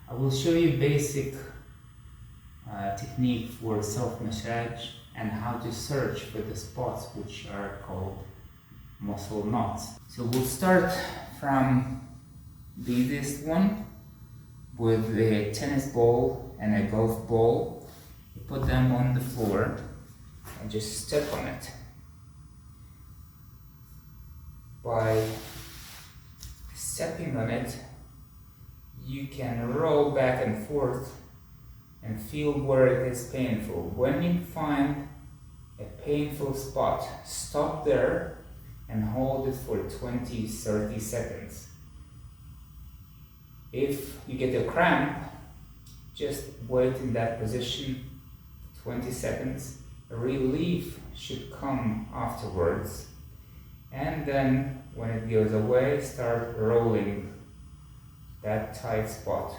I will show you basic technique for self-massage and how to search for the spots which are called muscle knots. So we'll start from the easiest one with a tennis ball and a golf ball. You put them on the floor and just step on it. By stepping on it, you can roll back and forth and feel where it is painful. When you find a painful spot, stop there and hold it for 20-30 seconds. If you get a cramp, just wait in that position 20 seconds. A relief should come afterwards. And then when it goes away, start rolling that tight spot.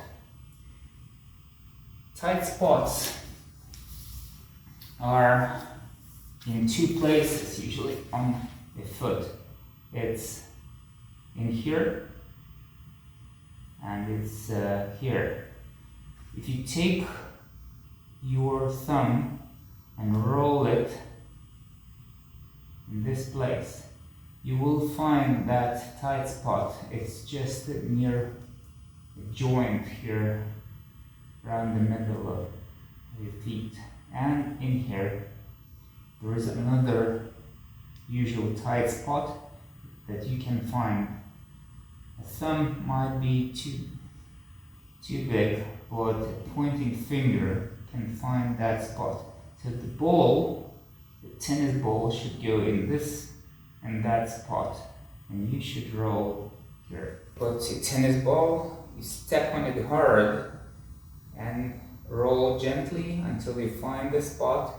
Tight spots are in two places usually on the foot. It's in here and it's here. If you take your thumb and roll it in this place, you will find that tight spot. It's just near the joint here around the middle of your feet. And in here there is another usual tight spot that you can find. A thumb might be too big, but a pointing finger can find that spot. So the ball, the tennis ball, should go in this and that spot, and you should roll here. Put your tennis ball, you step on it hard and roll gently until you find the spot,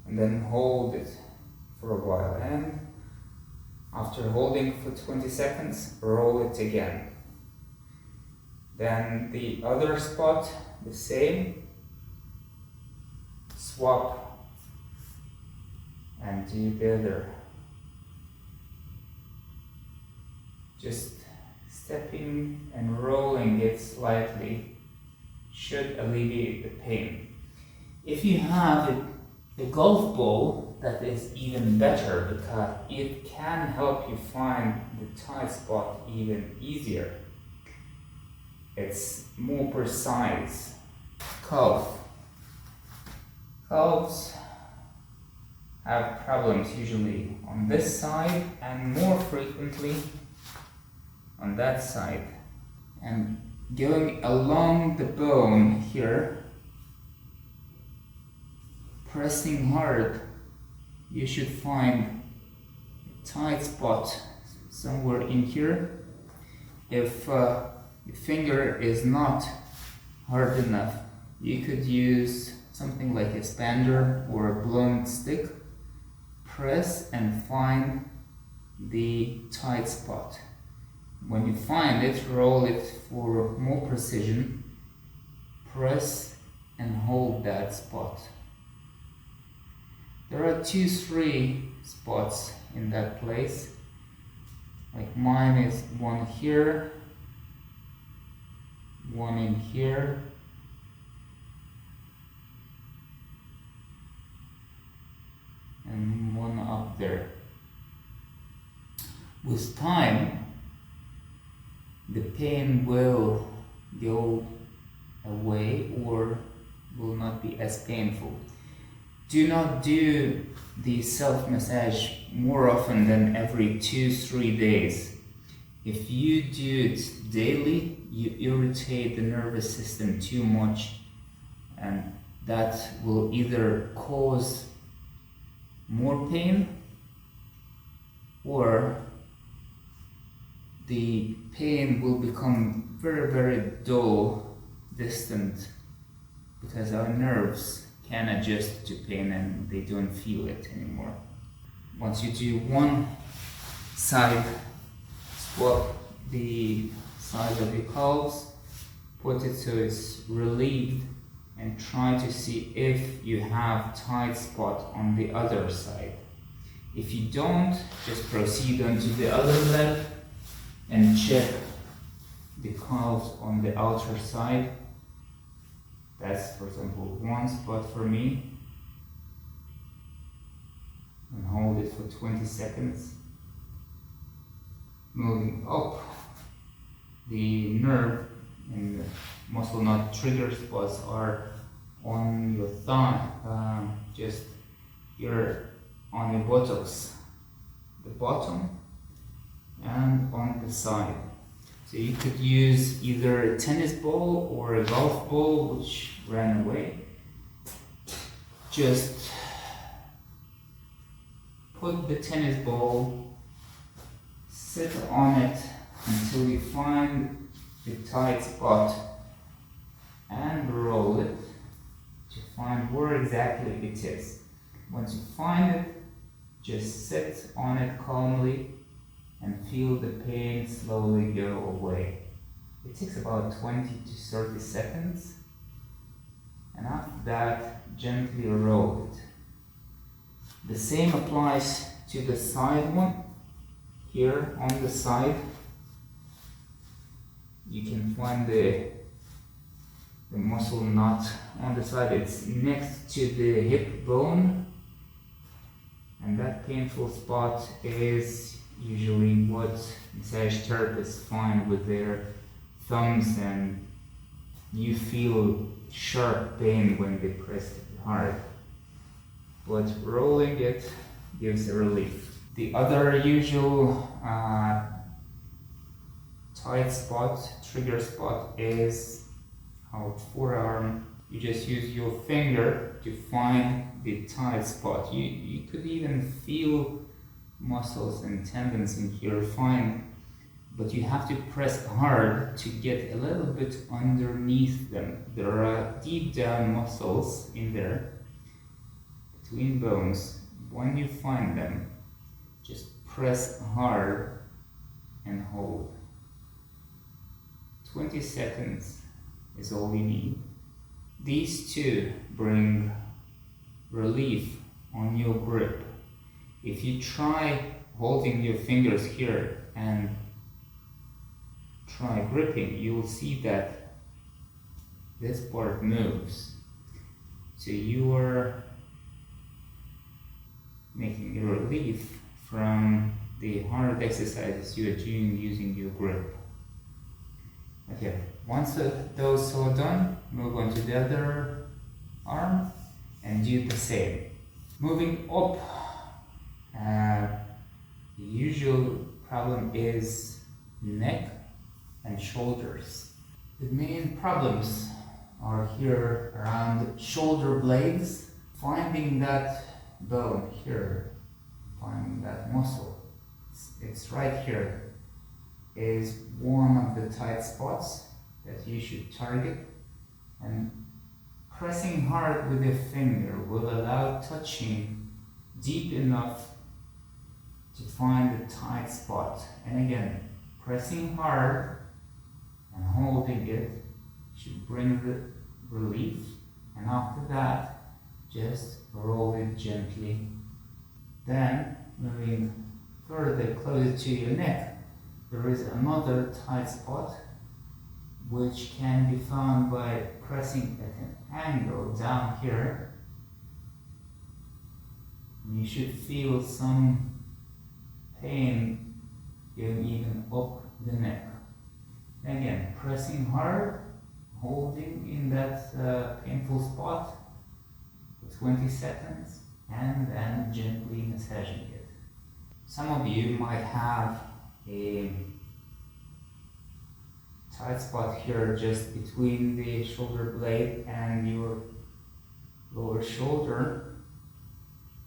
and then hold it for a while. And after holding for 20 seconds, roll it again. Then the other spot, the same. Swap and do the other. Just stepping and rolling it slightly should alleviate the pain. If you have a golf ball, that is even better because it can help you find the tight spot even easier. It's more precise. Calves have problems usually on this side and more frequently on that side. And going along the bone here, pressing hard, you should find a tight spot somewhere in here. If your finger is not hard enough, you could use something like a spander or a blown stick. Press and find the tight spot. When you find it, roll it for more precision. Press and hold that spot. There are 2-3 spots in that place. Like mine is one here, one in here, and one up there. With time, the pain will go away or will not be as painful. Do not do the self-massage more often than every 2-3 days. If you do it daily, you irritate the nervous system too much, and that will either cause more pain or the pain will become very, very dull, distant, because our nerves can adjust to pain and they don't feel it anymore. Once you do one side, swap the side of your calves, put it so it's relieved, and try to see if you have tight spot on the other side. If you don't, just proceed onto the other leg and check the calves on the outer side That's, for example, one spot for me. And hold it for 20 seconds. Moving up, the nerve and the muscle not trigger spots are on your thigh, just here on your buttocks, the bottom and on the side. So you could use either a tennis ball or a golf ball which ran away. Just put the tennis ball, sit on it until you find the tight spot and roll it to find where exactly it is. Once you find it, just sit on it calmly and feel the pain slowly go away. It takes about 20 to 30 seconds, and after that, gently roll it. The same applies to the side one. Here on the side, you can find the muscle knot on the side. It's next to the hip bone, and that painful spot is usually what massage therapists find with their thumbs, and you feel sharp pain when they press it hard. But rolling it gives a relief. The other usual tight spot, trigger spot, is our forearm. You just use your finger to find the tight spot. You could even feel muscles and tendons in here fine, but you have to press hard to get a little bit underneath them. There are deep down muscles in there between bones. When you find them, just press hard and hold. 20 seconds is all you need. These two bring relief on your grip. If you try holding your fingers here and try gripping, you will see that this part moves. So you are making a relief from the hard exercises you are doing using your grip. Okay, once those are done, move on to the other arm and do the same. Moving up, the usual problem is neck and shoulders. The main problems are here around shoulder blades. Finding that bone here, finding that muscle, it's right here, is one of the tight spots that you should target, and pressing hard with your finger will allow touching deep enough to find the tight spot. And again, pressing hard and holding it should bring the relief, and after that just roll it gently. Then moving further closer to your neck, there is another tight spot which can be found by pressing at an angle down here. You should feel some pain going even up the neck. Again, pressing hard, holding in that painful spot for 20 seconds, and then gently massaging it. Some of you might have a tight spot here just between the shoulder blade and your lower shoulder.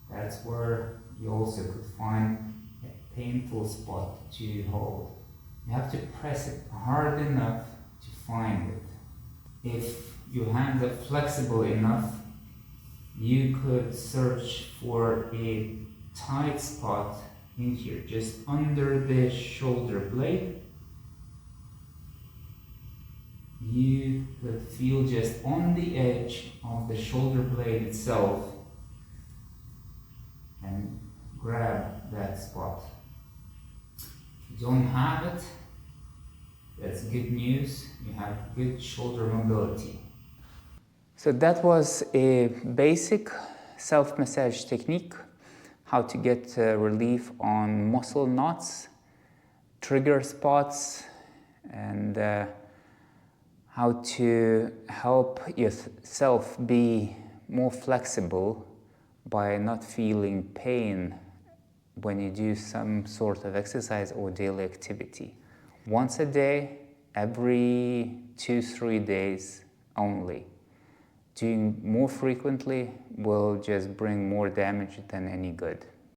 That's where you also could find a painful spot to hold. You have to press it hard enough to find it. If your hands are flexible enough, you could search for a tight spot in here, just under the shoulder blade. You could feel just on the edge of the shoulder blade itself and grab that spot. If you don't have it, that's good news. You have good shoulder mobility. So that was a basic self-massage technique, how to get relief on muscle knots, trigger spots, and how to help yourself be more flexible by not feeling pain when you do some sort of exercise or daily activity. Once a day, every 2-3 days only. Doing more frequently will just bring more damage than any good.